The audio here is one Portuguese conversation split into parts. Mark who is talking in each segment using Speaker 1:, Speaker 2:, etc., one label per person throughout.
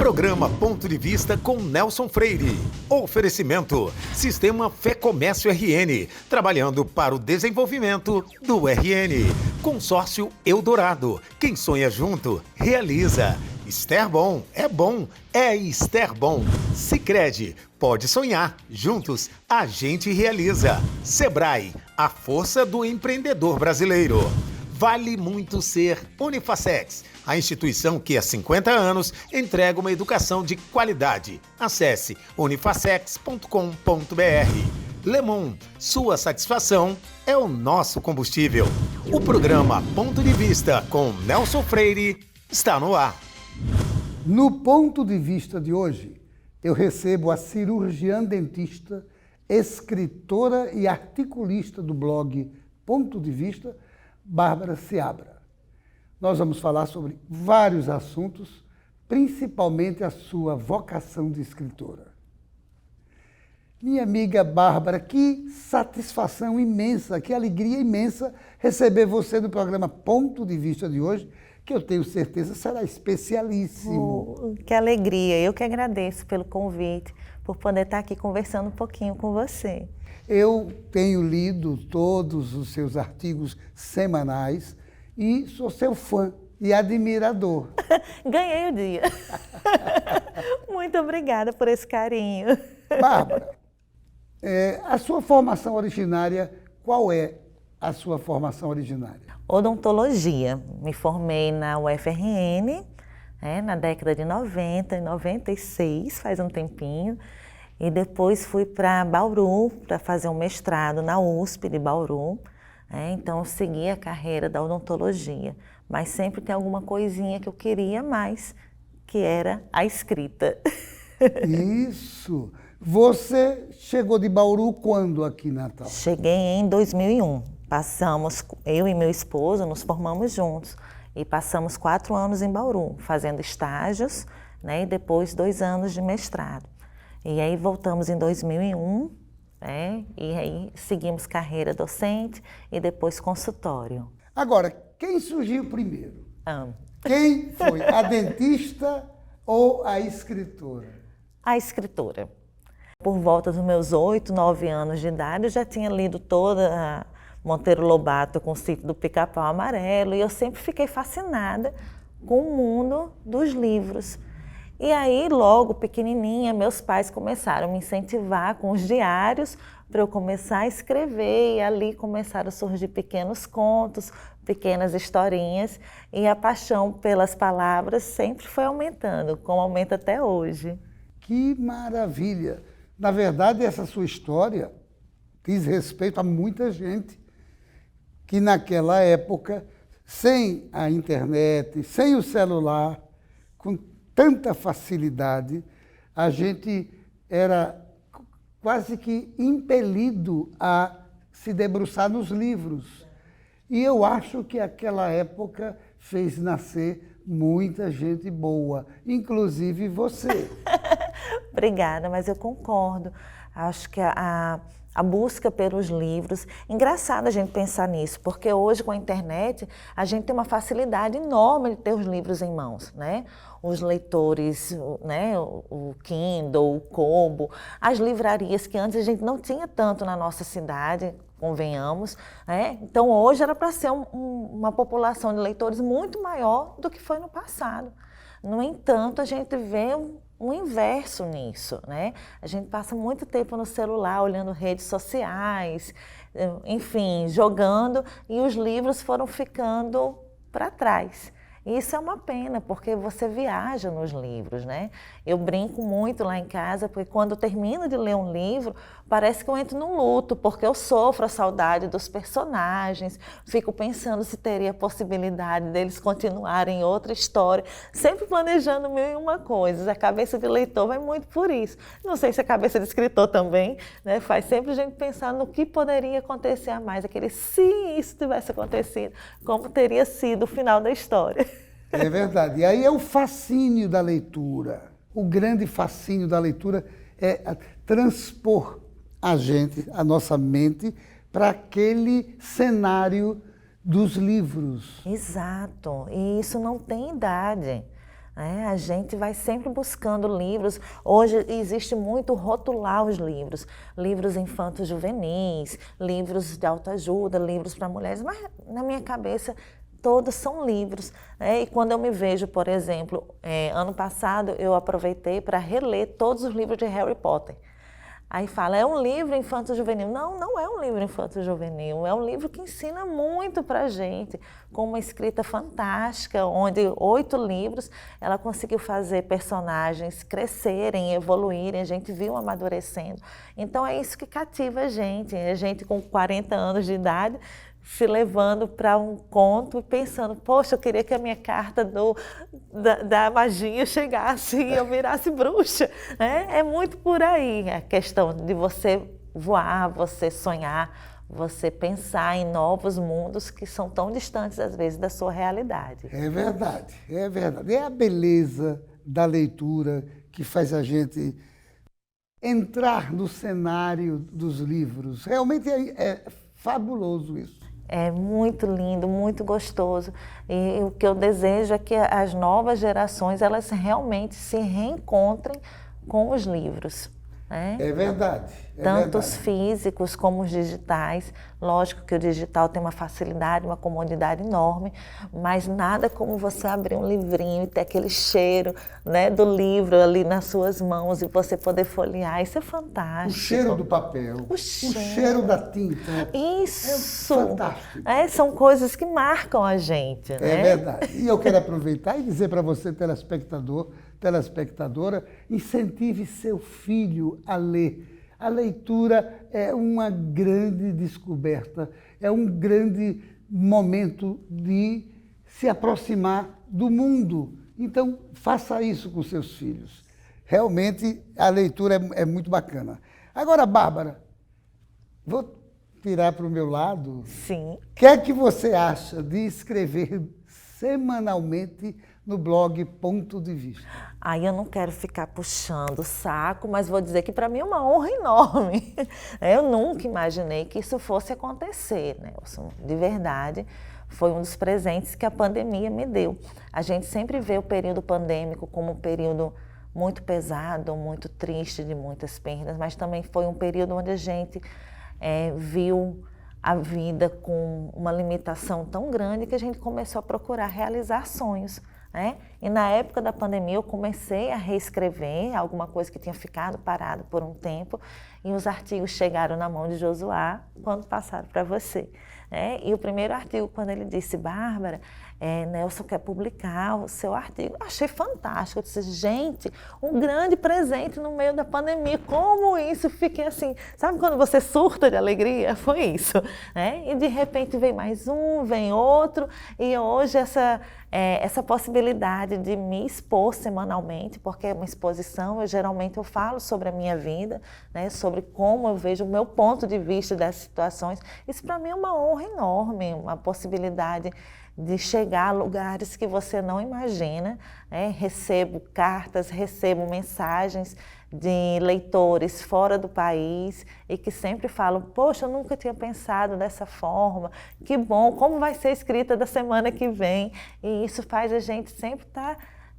Speaker 1: Programa Ponto de Vista com Nelson Freire. Oferecimento: Sistema Fé Comércio RN, trabalhando para o desenvolvimento do RN. Consórcio Eldorado, quem sonha junto, realiza. Esterbom, é Esterbom. Sicredi, pode sonhar, juntos a gente realiza. Sebrae, a força do empreendedor brasileiro. Vale muito ser Unifacex, a instituição que há 50 anos entrega uma educação de qualidade. Acesse unifacex.com.br. Lemon, sua satisfação é o nosso combustível. O programa Ponto de Vista com Nelson Freire está no ar.
Speaker 2: No Ponto de Vista de hoje, eu recebo a cirurgiã dentista, escritora e articulista do blog Ponto de Vista, Bárbara Seabra. Nós vamos falar sobre vários assuntos, principalmente a sua vocação de escritora. Minha amiga Bárbara, que satisfação imensa, que alegria imensa receber você no programa Ponto de Vista de hoje, que eu tenho certeza será especialíssimo.
Speaker 3: Oh, que alegria, eu que agradeço pelo convite, por poder estar aqui conversando um pouquinho com você.
Speaker 2: Eu tenho lido todos os seus artigos semanais e sou seu fã e admirador.
Speaker 3: Ganhei o dia. Muito obrigada por esse carinho.
Speaker 2: Bárbara, a sua formação originária, qual é a sua formação originária?
Speaker 3: Odontologia. Me formei na UFRN, na década de 90, em 96, faz um tempinho. E depois fui para Bauru para fazer um mestrado na USP de Bauru. Então eu segui a carreira da odontologia, mas sempre tem alguma coisinha que eu queria mais, que era a escrita.
Speaker 2: Isso! Você chegou de Bauru quando aqui em Natal?
Speaker 3: Cheguei em 2001. Passamos, eu e meu esposo, nos formamos juntos e passamos 4 anos em Bauru, fazendo estágios, e depois 2 anos de mestrado. E aí voltamos em 2001, e aí seguimos carreira docente e depois consultório.
Speaker 2: Agora, quem surgiu primeiro?
Speaker 3: Amo.
Speaker 2: Quem foi, a dentista ou a escritora?
Speaker 3: A escritora. Por volta dos meus 8, 9 anos de idade, eu já tinha lido toda a Monteiro Lobato com o Sítio do Pica-Pau Amarelo e eu sempre fiquei fascinada com o mundo dos livros. E aí, logo pequenininha, meus pais começaram a me incentivar com os diários para eu começar a escrever. E ali começaram a surgir pequenos contos, pequenas historinhas. E a paixão pelas palavras sempre foi aumentando, como aumenta até hoje.
Speaker 2: Que maravilha! Na verdade, essa sua história diz respeito a muita gente que naquela época, sem a internet, sem o celular, com tanta facilidade, a gente era quase que impelido a se debruçar nos livros. E eu acho que aquela época fez nascer muita gente boa, inclusive você.
Speaker 3: Obrigada, mas eu concordo. Acho que a busca pelos livros, engraçado a gente pensar nisso, porque hoje com a internet a gente tem uma facilidade enorme de ter os livros em mãos, Os leitores, o Kindle, o Kobo, as livrarias que antes a gente não tinha tanto na nossa cidade, convenhamos, Então hoje era para ser uma população de leitores muito maior do que foi no passado. No entanto, a gente vê um inverso nisso, A gente passa muito tempo no celular, olhando redes sociais, enfim, jogando, e os livros foram ficando para trás. E isso é uma pena, porque você viaja nos livros, Eu brinco muito lá em casa, porque quando eu termino de ler um livro, parece que eu entro num luto, porque eu sofro a saudade dos personagens, fico pensando se teria possibilidade deles continuarem outra história, sempre planejando 1001 coisas. A cabeça de leitor vai muito por isso. Não sei se a cabeça de escritor também, Faz sempre a gente pensar no que poderia acontecer a mais, aquele se isso tivesse acontecido, como teria sido o final da história.
Speaker 2: É verdade. E aí é o fascínio da leitura. O grande fascínio da leitura é transpor a gente, a nossa mente, para aquele cenário dos livros.
Speaker 3: Exato. E isso não tem idade. né? A gente vai sempre buscando livros. Hoje existe muito rotular os livros. Livros infantos juvenis, livros de autoajuda, livros para mulheres. Mas na minha cabeça todos são livros, né? E quando eu me vejo, por exemplo, ano passado eu aproveitei para reler todos os livros de Harry Potter. Aí fala, é um livro infanto-juvenil. Não, não é um livro infanto-juvenil, é um livro que ensina muito para a gente, com uma escrita fantástica, onde 8 livros ela conseguiu fazer personagens crescerem, evoluírem, a gente viu amadurecendo. Então é isso que cativa a gente com 40 anos de idade, se levando para um conto e pensando, poxa, eu queria que a minha carta da magia chegasse e eu virasse bruxa. É muito por aí a questão de você voar, você sonhar, você pensar em novos mundos que são tão distantes, às vezes, da sua realidade.
Speaker 2: É verdade, é verdade. É a beleza da leitura que faz a gente entrar no cenário dos livros. Realmente é fabuloso isso.
Speaker 3: É muito lindo, muito gostoso. E o que eu desejo é que as novas gerações, elas realmente se reencontrem com os livros. Né?
Speaker 2: É verdade.
Speaker 3: Tanto os físicos como os digitais. Lógico que o digital tem uma facilidade, uma comodidade enorme, mas nada como você abrir um livrinho e ter aquele cheiro, né, do livro ali nas suas mãos e você poder folhear. Isso é fantástico.
Speaker 2: O cheiro do papel, o cheiro da tinta.
Speaker 3: Isso!
Speaker 2: É fantástico.
Speaker 3: São coisas que marcam a gente.
Speaker 2: É
Speaker 3: né?
Speaker 2: verdade. E eu quero aproveitar e dizer para você, telespectador, telespectadora, incentive seu filho a ler. A leitura é uma grande descoberta, é um grande momento de se aproximar do mundo. Então, faça isso com seus filhos. Realmente, a leitura é muito bacana. Agora, Bárbara, vou tirar para o meu lado.
Speaker 3: Sim.
Speaker 2: O que é que você acha de escrever semanalmente no blog Ponto de Vista?
Speaker 3: Aí eu não quero ficar puxando o saco, mas vou dizer que para mim é uma honra enorme. Eu nunca imaginei que isso fosse acontecer, Nelson. De verdade, foi um dos presentes que a pandemia me deu. A gente sempre vê o período pandêmico como um período muito pesado, muito triste, de muitas perdas, mas também foi um período onde a gente viu a vida com uma limitação tão grande que a gente começou a procurar realizar sonhos. E na época da pandemia eu comecei a reescrever alguma coisa que tinha ficado parado por um tempo e os artigos chegaram na mão de Josuá quando passaram para você. E o primeiro artigo, quando ele disse, Bárbara, Nelson quer publicar o seu artigo, eu achei fantástico. Eu disse, gente, um grande presente no meio da pandemia, como isso? Fiquei assim, sabe quando você surta de alegria? Foi isso. E de repente vem mais um, vem outro, e hoje essa possibilidade de me expor semanalmente, porque é uma exposição, geralmente eu falo sobre a minha vida, sobre como eu vejo o meu ponto de vista das situações. Isso para mim é uma honra enorme, uma possibilidade de chegar a lugares que você não imagina. Recebo cartas, recebo mensagens de leitores fora do país e que sempre falam, poxa, eu nunca tinha pensado dessa forma, que bom, como vai ser a escrita da semana que vem? E isso faz a gente sempre estar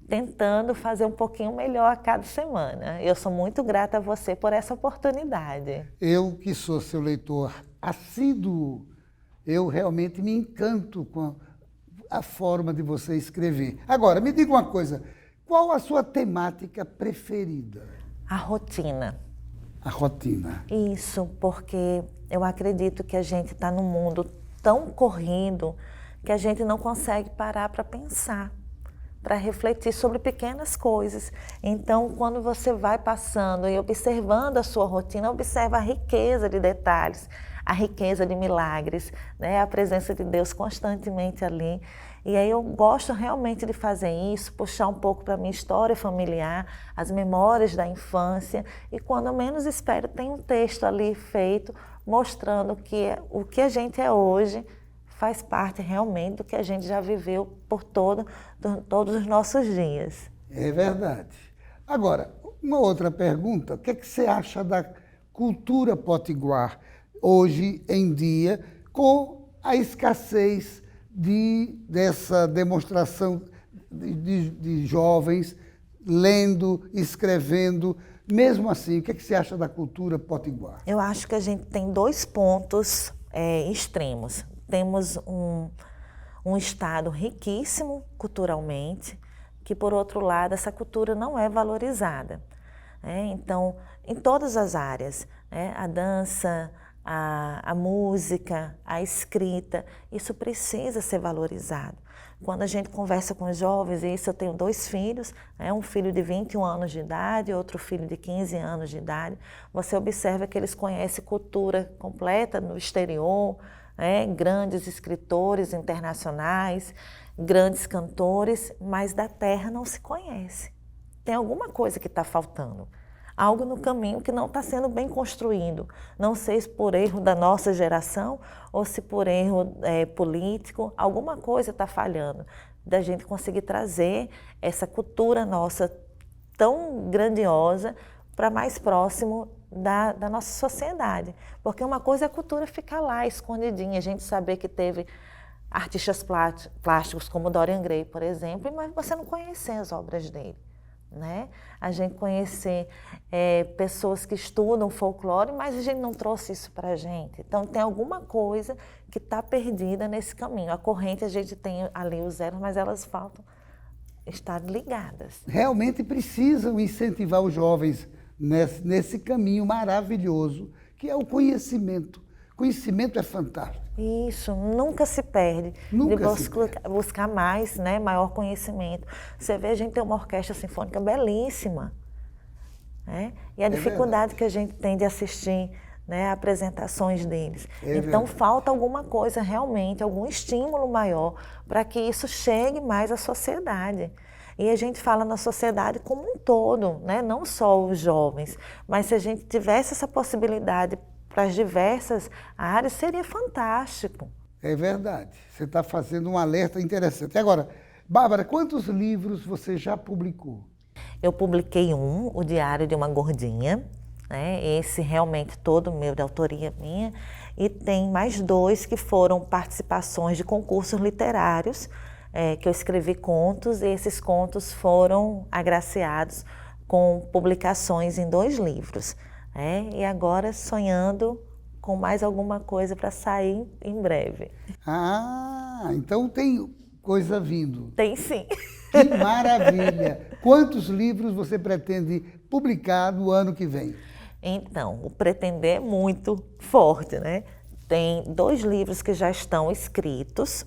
Speaker 3: tentando fazer um pouquinho melhor a cada semana. Eu sou muito grata a você por essa oportunidade.
Speaker 2: Eu, que sou seu leitor assíduo, eu realmente me encanto com a forma de você escrever. Agora, me diga uma coisa, qual a sua temática preferida?
Speaker 3: A rotina.
Speaker 2: A rotina.
Speaker 3: Isso, porque eu acredito que a gente está num mundo tão corrido que a gente não consegue parar para pensar, para refletir sobre pequenas coisas. Então, quando você vai passando e observando a sua rotina, observa a riqueza de detalhes, a riqueza de milagres, a presença de Deus constantemente ali. E aí eu gosto realmente de fazer isso, puxar um pouco para a minha história familiar, as memórias da infância, e quando eu menos espero tem um texto ali feito mostrando que o que a gente é hoje faz parte realmente do que a gente já viveu por todos os nossos dias.
Speaker 2: É verdade. Agora, uma outra pergunta, o que é que você acha da cultura potiguar hoje em dia, com a escassez dessa demonstração de jovens lendo, escrevendo. Mesmo assim, o que você acha da cultura potiguar?
Speaker 3: Eu acho que a gente tem dois pontos extremos. Temos um estado riquíssimo culturalmente, que, por outro lado, essa cultura não é valorizada. Então, em todas as áreas, a dança, a música, a escrita, isso precisa ser valorizado. Quando a gente conversa com os jovens, e isso eu tenho 2 filhos, um filho de 21 anos de idade, outro filho de 15 anos de idade, você observa que eles conhecem cultura completa no exterior, grandes escritores internacionais, grandes cantores, mas da terra não se conhece. Tem alguma coisa que está faltando. Algo no caminho que não está sendo bem construído. Não sei se por erro da nossa geração ou se por erro político, alguma coisa está falhando da gente conseguir trazer essa cultura nossa tão grandiosa para mais próximo da nossa sociedade. Porque uma coisa é a cultura ficar lá, escondidinha, a gente saber que teve artistas plásticos como Dorian Gray, por exemplo, mas você não conhecer as obras dele. A gente conhecer pessoas que estudam folclore, mas a gente não trouxe isso para a gente. Então, tem alguma coisa que está perdida nesse caminho. A corrente, a gente tem ali os elos, mas elas faltam estar ligadas.
Speaker 2: Realmente precisam incentivar os jovens nesse caminho maravilhoso, que é o conhecimento. Conhecimento é fantástico.
Speaker 3: Isso, nunca se perde. Buscar mais, maior conhecimento. Você vê, a gente tem uma orquestra sinfônica belíssima. E a dificuldade que a gente tem de assistir apresentações deles. Então, falta alguma coisa realmente, algum estímulo maior para que isso chegue mais à sociedade. E a gente fala na sociedade como um todo, não só os jovens, mas se a gente tivesse essa possibilidade para as diversas áreas, seria fantástico.
Speaker 2: É verdade. Você está fazendo um alerta interessante. Agora, Bárbara, quantos livros você já publicou?
Speaker 3: Eu publiquei O Diário de uma Gordinha, esse realmente todo meu, de autoria minha, e tem mais 2 que foram participações de concursos literários, que eu escrevi contos, e esses contos foram agraciados com publicações em 2 livros. E agora sonhando com mais alguma coisa para sair em breve.
Speaker 2: Ah, então tem coisa vindo.
Speaker 3: Tem sim.
Speaker 2: Que maravilha! Quantos livros você pretende publicar no ano que vem?
Speaker 3: Então, o pretender é muito forte, Tem 2 livros que já estão escritos,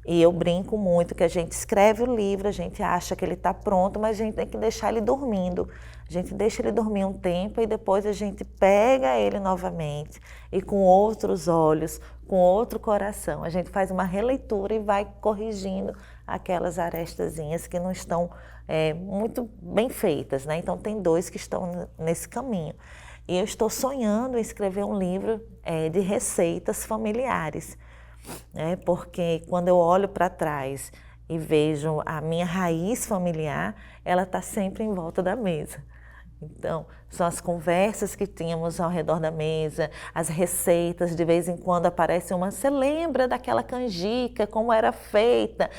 Speaker 3: e eu brinco muito que a gente escreve o livro, a gente acha que ele está pronto, mas a gente tem que deixar ele dormindo. A gente deixa ele dormir um tempo e depois a gente pega ele novamente e com outros olhos, com outro coração. A gente faz uma releitura e vai corrigindo aquelas arestazinhas que não estão muito bem feitas. Então, tem 2 que estão nesse caminho. E eu estou sonhando em escrever um livro de receitas familiares. Porque quando eu olho para trás e vejo a minha raiz familiar, ela está sempre em volta da mesa. Então, são as conversas que tínhamos ao redor da mesa, as receitas, de vez em quando aparece uma, você lembra daquela canjica, como era feita,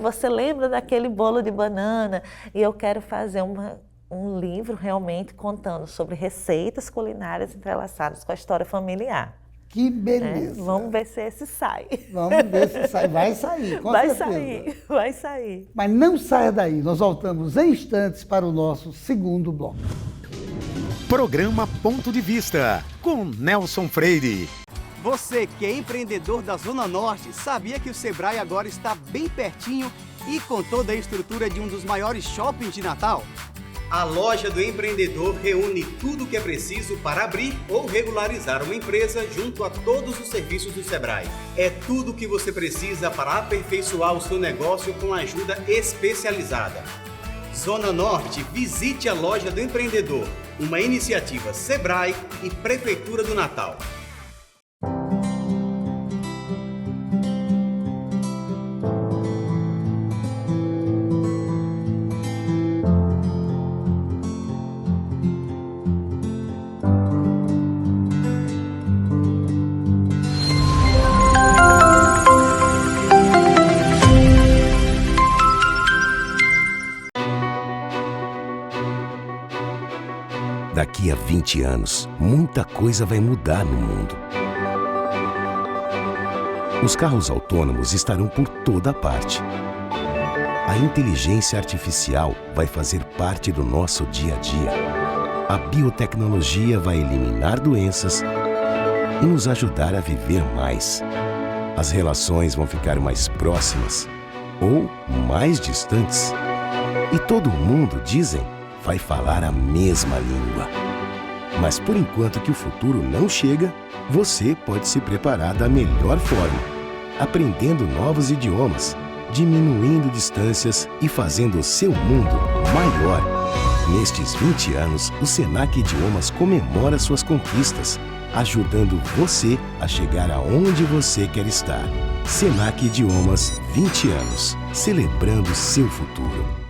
Speaker 3: você lembra daquele bolo de banana, e eu quero fazer um livro realmente contando sobre receitas culinárias entrelaçadas com a história familiar.
Speaker 2: Que beleza!
Speaker 3: Vamos ver se esse sai.
Speaker 2: Vamos ver se sai. Vai sair, com certeza.
Speaker 3: Vai sair.
Speaker 2: Mas não saia daí, nós voltamos em instantes para o nosso segundo bloco.
Speaker 1: Programa Ponto de Vista, com Nelson Freire.
Speaker 4: Você que é empreendedor da Zona Norte, sabia que o Sebrae agora está bem pertinho e com toda a estrutura de um dos maiores shoppings de Natal? A loja do empreendedor reúne tudo o que é preciso para abrir ou regularizar uma empresa junto a todos os serviços do Sebrae. É tudo o que você precisa para aperfeiçoar o seu negócio com ajuda especializada. Zona Norte, visite a loja do empreendedor, uma iniciativa Sebrae e Prefeitura do Natal.
Speaker 5: Daqui a 20 anos, muita coisa vai mudar no mundo. Os carros autônomos estarão por toda parte. A inteligência artificial vai fazer parte do nosso dia a dia. A biotecnologia vai eliminar doenças e nos ajudar a viver mais. As relações vão ficar mais próximas ou mais distantes. E todo mundo, dizem, vai falar a mesma língua. Mas por enquanto que o futuro não chega, você pode se preparar da melhor forma, aprendendo novos idiomas, diminuindo distâncias e fazendo o seu mundo maior. Nestes 20 anos, o Senac Idiomas comemora suas conquistas, ajudando você a chegar aonde você quer estar. Senac Idiomas, 20 anos, celebrando seu futuro.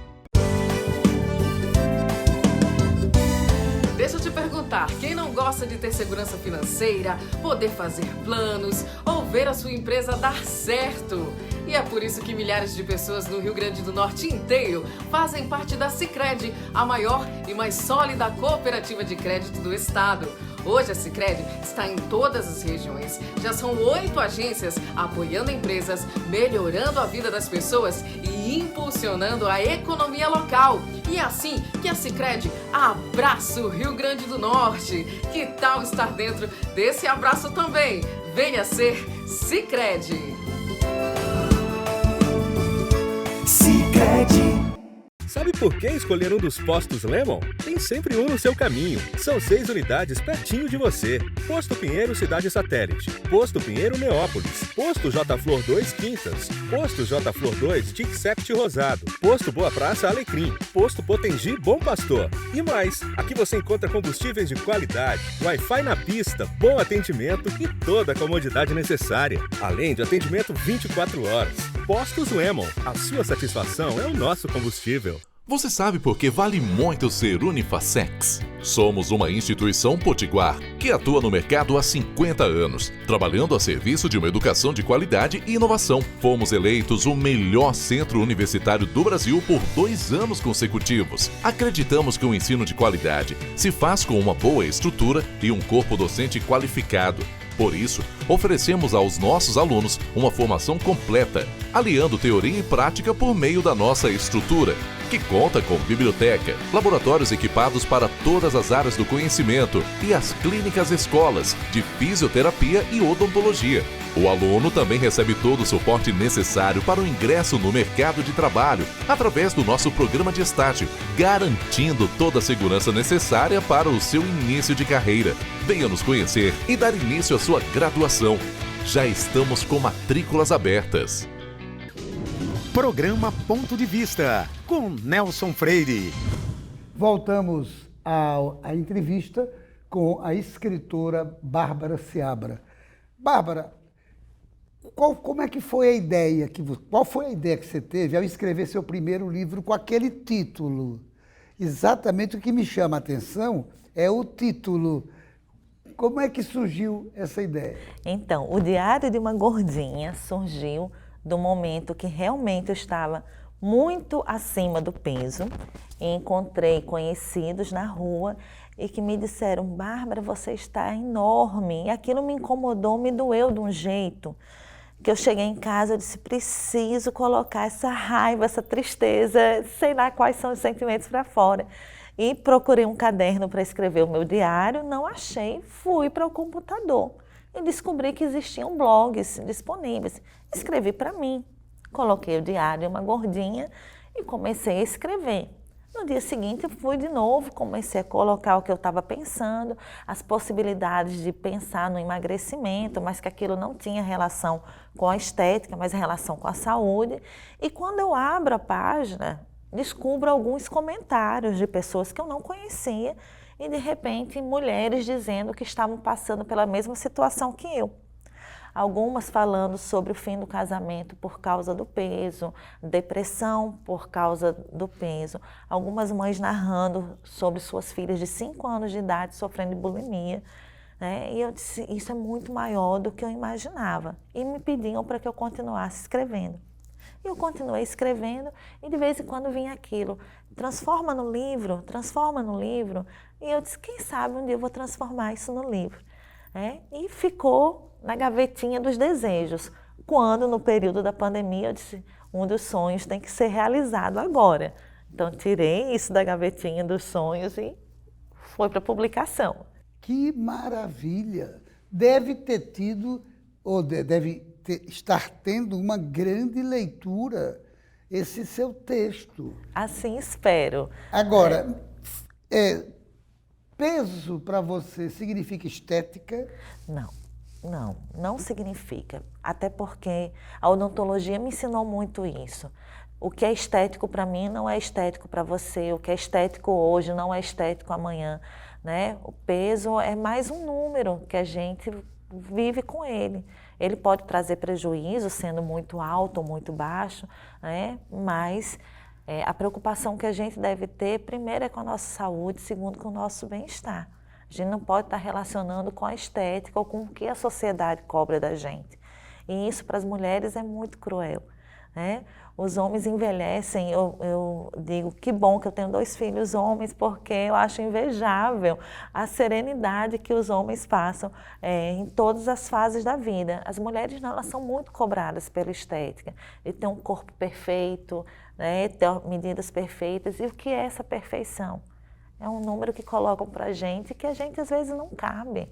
Speaker 6: Deixa eu te perguntar, quem não gosta de ter segurança financeira, poder fazer planos ou ver a sua empresa dar certo? E é por isso que milhares de pessoas no Rio Grande do Norte inteiro fazem parte da Sicredi, a maior e mais sólida cooperativa de crédito do estado. Hoje a Sicredi está em todas as regiões. Já são 8 agências apoiando empresas, melhorando a vida das pessoas e impulsionando a economia local. E é assim que a Sicredi abraça o Rio Grande do Norte. Que tal estar dentro desse abraço também? Venha ser Sicredi.
Speaker 7: Sicredi.
Speaker 8: Sabe por que escolher um dos postos Lemon? Tem sempre um no seu caminho. São 6 unidades pertinho de você. Posto Pinheiro Cidade Satélite, Posto Pinheiro Neópolis, Posto J Flor 2 Quintas, Posto J Flor 2 Tic-Sept Rosado, Posto Boa Praça Alecrim, Posto Potengi Bom Pastor. E mais, aqui você encontra combustíveis de qualidade, Wi-Fi na pista, bom atendimento e toda a comodidade necessária. Além de atendimento 24 horas. Postos Lemon, a sua satisfação é o nosso combustível.
Speaker 9: Você sabe por que vale muito ser Unifacex? Somos uma instituição potiguar que atua no mercado há 50 anos, trabalhando a serviço de uma educação de qualidade e inovação. Fomos eleitos o melhor centro universitário do Brasil por 2 anos consecutivos. Acreditamos que o ensino de qualidade se faz com uma boa estrutura e um corpo docente qualificado. Por isso, oferecemos aos nossos alunos uma formação completa, aliando teoria e prática por meio da nossa estrutura, que conta com biblioteca, laboratórios equipados para todas as áreas do conhecimento e as clínicas escolas de fisioterapia e odontologia. O aluno também recebe todo o suporte necessário para o ingresso no mercado de trabalho, através do nosso programa de estágio, garantindo toda a segurança necessária para o seu início de carreira. Venha nos conhecer e dar início à sua graduação. Já estamos com matrículas abertas.
Speaker 1: Programa Ponto de Vista, com Nelson Freire.
Speaker 2: Voltamos à entrevista com a escritora Bárbara Seabra. Bárbara, como é que foi a ideia? Qual foi a ideia que você teve ao escrever seu primeiro livro com aquele título? Exatamente o que me chama a atenção é o título. Como é que surgiu essa ideia?
Speaker 3: Então, o Diário de uma Gordinha surgiu do momento que realmente eu estava muito acima do peso e encontrei conhecidos na rua e que me disseram: Bárbara, você está enorme. E aquilo me incomodou, me doeu de um jeito que eu cheguei em casa e disse: preciso colocar essa raiva, essa tristeza, sei lá quais são os sentimentos para fora. E procurei um caderno para escrever o meu diário, não achei, fui para o computador e descobri que existiam blogs disponíveis. Escrevi para mim, coloquei o Diário de uma Gordinha e comecei a escrever. No dia seguinte eu fui de novo, comecei a colocar o que eu estava pensando, as possibilidades de pensar no emagrecimento, mas que aquilo não tinha relação com a estética, mas relação com a saúde. E quando eu abro a página, descubro alguns comentários de pessoas que eu não conhecia e, de repente, mulheres dizendo que estavam passando pela mesma situação que eu. Algumas falando sobre o fim do casamento por causa do peso, depressão por causa do peso. Algumas mães narrando sobre suas filhas de 5 anos de idade sofrendo de bulimia. E eu disse, isso é muito maior do que eu imaginava. E me pediam para que eu continuasse escrevendo. E eu continuei escrevendo e de vez em quando vinha aquilo, transforma no livro, e eu disse, quem sabe um dia eu vou transformar isso no livro. E ficou na gavetinha dos desejos. Quando, no período da pandemia, eu disse, um dos sonhos tem que ser realizado agora. Então, tirei isso da gavetinha dos sonhos e foi para publicação.
Speaker 2: Que maravilha! Deve ter tido, ou estar tendo uma grande leitura esse seu texto.
Speaker 3: Assim espero.
Speaker 2: Agora, peso para você significa estética?
Speaker 3: Não significa. Até porque a odontologia me ensinou muito isso. O que é estético para mim não é estético para você. O que é estético hoje não é estético amanhã, né? O peso é mais um número que a gente vive com ele. Ele pode trazer prejuízo sendo muito alto ou muito baixo, né? Mas a preocupação que a gente deve ter, primeiro, é com a nossa saúde, segundo, com o nosso bem-estar. A gente não pode estar relacionando com a estética ou com o que a sociedade cobra da gente. E isso para as mulheres é muito cruel, né? Os homens envelhecem, eu digo que bom que eu tenho 2 filhos homens, porque eu acho invejável a serenidade que os homens passam em todas as fases da vida. As mulheres não, elas são muito cobradas pela estética, de ter um corpo perfeito, né, ter medidas perfeitas. E o que é essa perfeição? É um número que colocam para a gente que a gente às vezes não cabe,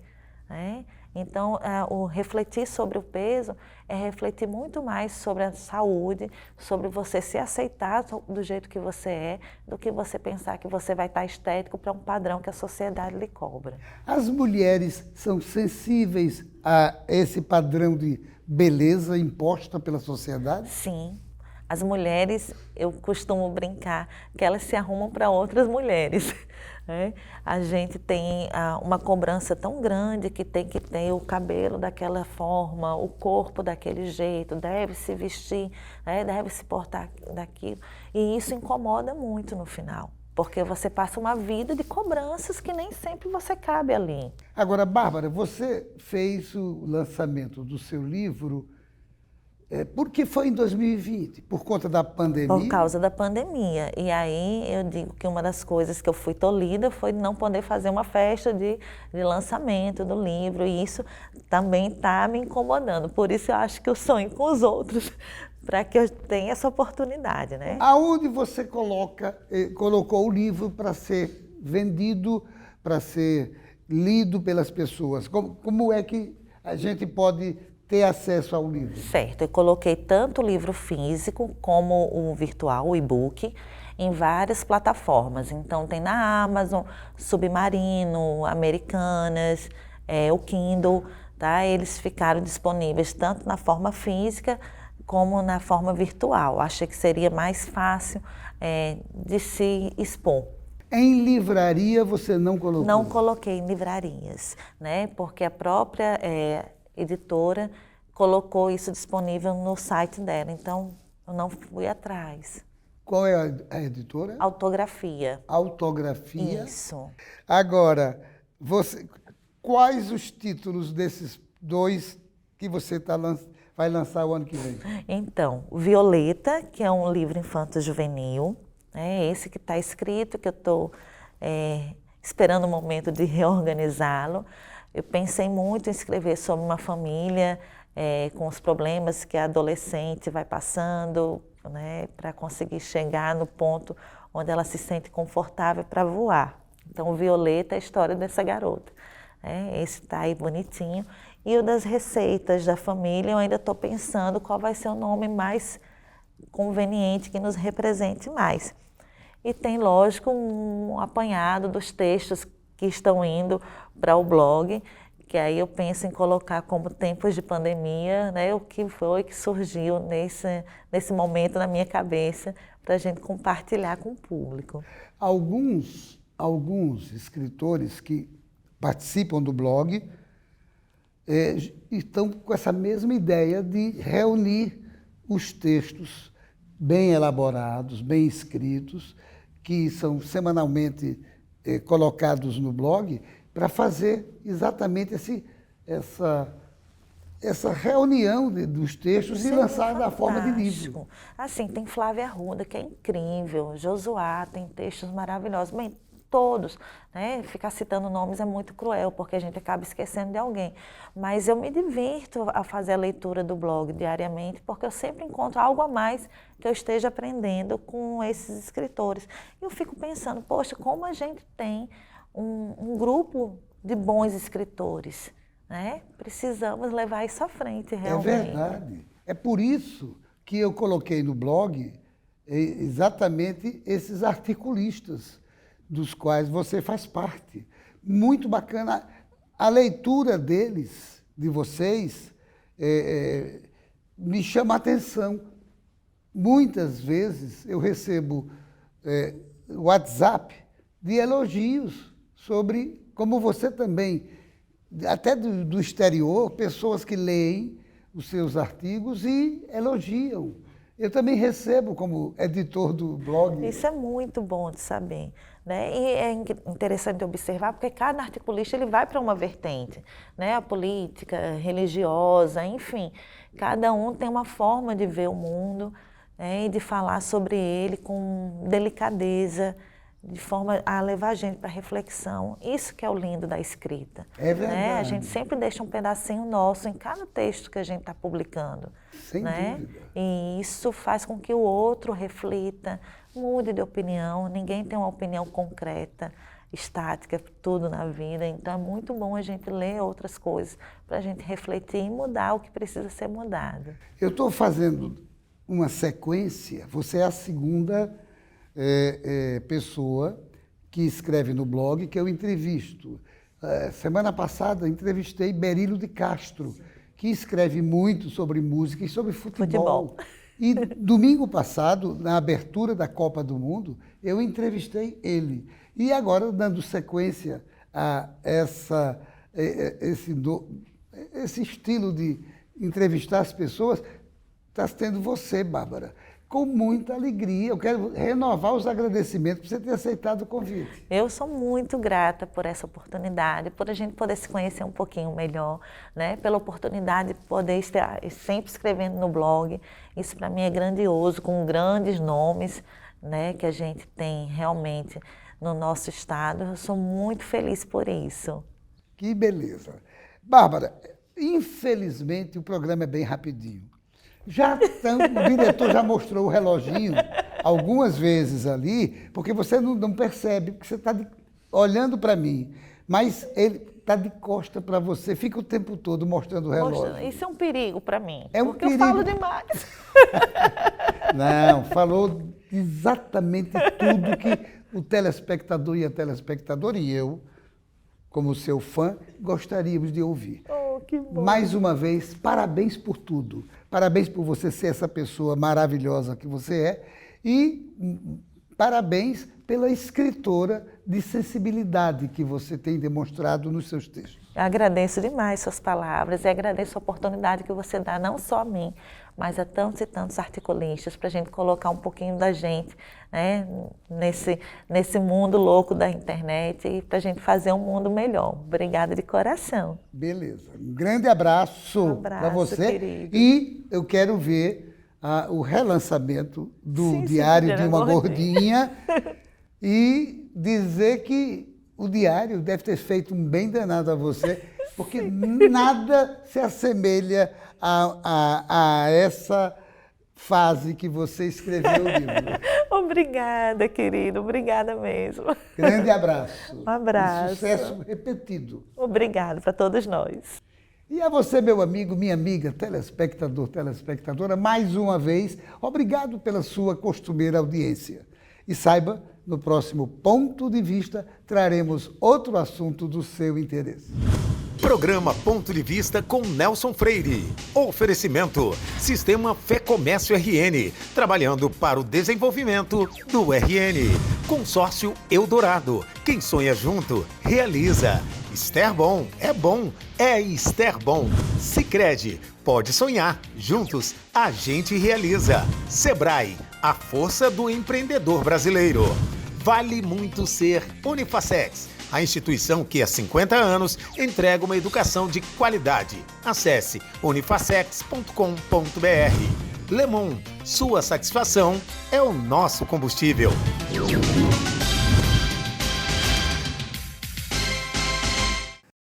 Speaker 3: né? Então, o refletir sobre o peso é refletir muito mais sobre a saúde, sobre você se aceitar do jeito que você é, do que você pensar que você vai estar estético para um padrão que a sociedade lhe cobra.
Speaker 2: As mulheres são sensíveis a esse padrão de beleza imposta pela sociedade?
Speaker 3: Sim. As mulheres, eu costumo brincar que elas se arrumam para outras mulheres. A gente tem uma cobrança tão grande que tem que ter o cabelo daquela forma, o corpo daquele jeito, deve se vestir, deve se portar daquilo. E isso incomoda muito no final, porque você passa uma vida de cobranças que nem sempre você cabe ali.
Speaker 2: Agora, Bárbara, você fez o lançamento do seu livro porque foi em 2020, por conta da pandemia?
Speaker 3: Por causa da pandemia. E aí eu digo que uma das coisas que eu fui tolhida foi não poder fazer uma festa de lançamento do livro. E isso também está me incomodando. Por isso eu acho que eu sonho com os outros, para que eu tenha essa oportunidade, né?
Speaker 2: Aonde você colocou o livro para ser vendido, para ser lido pelas pessoas? Como é que a gente pode ter acesso ao livro?
Speaker 3: Certo, eu coloquei tanto o livro físico como o virtual, o e-book, em várias plataformas. Então tem na Amazon, Submarino, Americanas, o Kindle, tá? Eles ficaram disponíveis tanto na forma física como na forma virtual. Achei que seria mais fácil de se expor.
Speaker 2: Em livraria você não colocou?
Speaker 3: Não coloquei em livrarias, né? Porque a própria editora colocou isso disponível no site dela, então eu não fui atrás.
Speaker 2: Qual é a editora?
Speaker 3: Autografia.
Speaker 2: Autografia?
Speaker 3: Isso.
Speaker 2: Agora, quais os títulos desses 2 que você vai lançar o ano que vem?
Speaker 3: Então, Violeta, que é um livro infanto-juvenil, esse que está escrito, que eu estou esperando o momento de reorganizá-lo. Eu pensei muito em escrever sobre uma família com os problemas que a adolescente vai passando, né, para conseguir chegar no ponto onde ela se sente confortável para voar. Então, o Violeta é a história dessa garota. Esse está aí bonitinho. E o das receitas da família, eu ainda estou pensando qual vai ser o nome mais conveniente, que nos represente mais. E tem, lógico, um apanhado dos textos que estão indo para o blog, que aí eu penso em colocar como tempos de pandemia, né, o que foi que surgiu nesse momento na minha cabeça, para a gente compartilhar com o público.
Speaker 2: Alguns escritores que participam do blog estão com essa mesma ideia de reunir os textos bem elaborados, bem escritos, que são semanalmente colocados no blog, para fazer exatamente essa reunião dos textos e lançar da forma de livro.
Speaker 3: Fantástico. Assim, tem Flávia Arruda, que é incrível, Josuá tem textos maravilhosos. Bem, todos, né? Ficar citando nomes é muito cruel, porque a gente acaba esquecendo de alguém. Mas eu me divirto a fazer a leitura do blog diariamente, porque eu sempre encontro algo a mais que eu esteja aprendendo com esses escritores. E eu fico pensando, poxa, como a gente tem um grupo de bons escritores, né? Precisamos levar isso à frente, realmente.
Speaker 2: É verdade. É por isso que eu coloquei no blog exatamente esses articulistas, dos quais você faz parte. Muito bacana. A leitura deles, de vocês, me chama a atenção. Muitas vezes eu recebo WhatsApp de elogios sobre, como você também, até do exterior, pessoas que leem os seus artigos e elogiam. Eu também recebo como editor do blog.
Speaker 3: Isso é muito bom de saber, né? E é interessante observar, porque cada articulista ele vai para uma vertente, né? A política, religiosa, enfim. Cada um tem uma forma de ver o mundo, né? E de falar sobre ele com delicadeza, de forma a levar a gente para reflexão. Isso que é o lindo da escrita.
Speaker 2: É verdade.
Speaker 3: Né? A gente sempre deixa um pedacinho nosso em cada texto que a gente está publicando.
Speaker 2: Sem dúvida.
Speaker 3: E isso faz com que o outro reflita, mude de opinião. Ninguém tem uma opinião concreta, estática, tudo na vida. Então é muito bom a gente ler outras coisas para a gente refletir e mudar o que precisa ser mudado.
Speaker 2: Eu estou fazendo uma sequência, você é a segunda pessoa que escreve no blog que eu entrevisto. Semana passada entrevistei Berílio de Castro, que escreve muito sobre música e sobre futebol. E domingo passado, na abertura da Copa do Mundo, eu entrevistei ele. E agora, dando sequência a esse estilo de entrevistar as pessoas, está tendo você, Bárbara. Com muita alegria. Eu quero renovar os agradecimentos por você ter aceitado o convite.
Speaker 3: Eu sou muito grata por essa oportunidade, por a gente poder se conhecer um pouquinho melhor, né? Pela oportunidade de poder estar sempre escrevendo no blog. Isso para mim é grandioso, com grandes nomes, né? Que a gente tem realmente no nosso estado. Eu sou muito feliz por isso.
Speaker 2: Que beleza. Bárbara, infelizmente o programa é bem rapidinho. O diretor já mostrou o reloginho algumas vezes ali, porque você não percebe, porque você está olhando para mim, mas ele está de costa para você, fica o tempo todo mostrando o relógio.
Speaker 3: Isso é um perigo para mim,
Speaker 2: porque
Speaker 3: eu falo demais.
Speaker 2: Não, falou exatamente tudo que o telespectador e a telespectadora e eu, como seu fã, gostaríamos de ouvir.
Speaker 3: Oh, que bom.
Speaker 2: Mais uma vez, parabéns por tudo. Parabéns por você ser essa pessoa maravilhosa que você é e parabéns pela escritora de sensibilidade que você tem demonstrado nos seus textos.
Speaker 3: Eu agradeço demais suas palavras e agradeço a oportunidade que você dá não só a mim, mas a tantos e tantos articulistas para a gente colocar um pouquinho da gente, né, nesse mundo louco da internet e para a gente fazer um mundo melhor. Obrigada de coração.
Speaker 2: Beleza. Um grande abraço para você.
Speaker 3: Querido.
Speaker 2: E eu quero ver o relançamento do Diário de uma Gordinha e dizer que o Diário deve ter feito um bem danado a você, porque nada se assemelha a essa fase que você escreveu o livro.
Speaker 3: Obrigada, querido. Obrigada mesmo.
Speaker 2: Grande abraço.
Speaker 3: Um abraço.
Speaker 2: E sucesso repetido.
Speaker 3: Obrigada para todos nós.
Speaker 2: E a você, meu amigo, minha amiga, telespectador, telespectadora, mais uma vez, obrigado pela sua costumeira audiência. E saiba, no próximo Ponto de Vista, traremos outro assunto do seu interesse.
Speaker 1: Programa Ponto de Vista com Nelson Freire. Oferecimento: Sistema Fé Comércio RN, trabalhando para o desenvolvimento do RN. Consórcio Eldorado. Quem sonha junto, realiza. Esterbom é Esterbom. Sicredi, pode sonhar, juntos a gente realiza. Sebrae, a força do empreendedor brasileiro. Vale muito ser Unifacex. A instituição que há 50 anos entrega uma educação de qualidade. Acesse unifacex.com.br. Lemon, sua satisfação é o nosso combustível.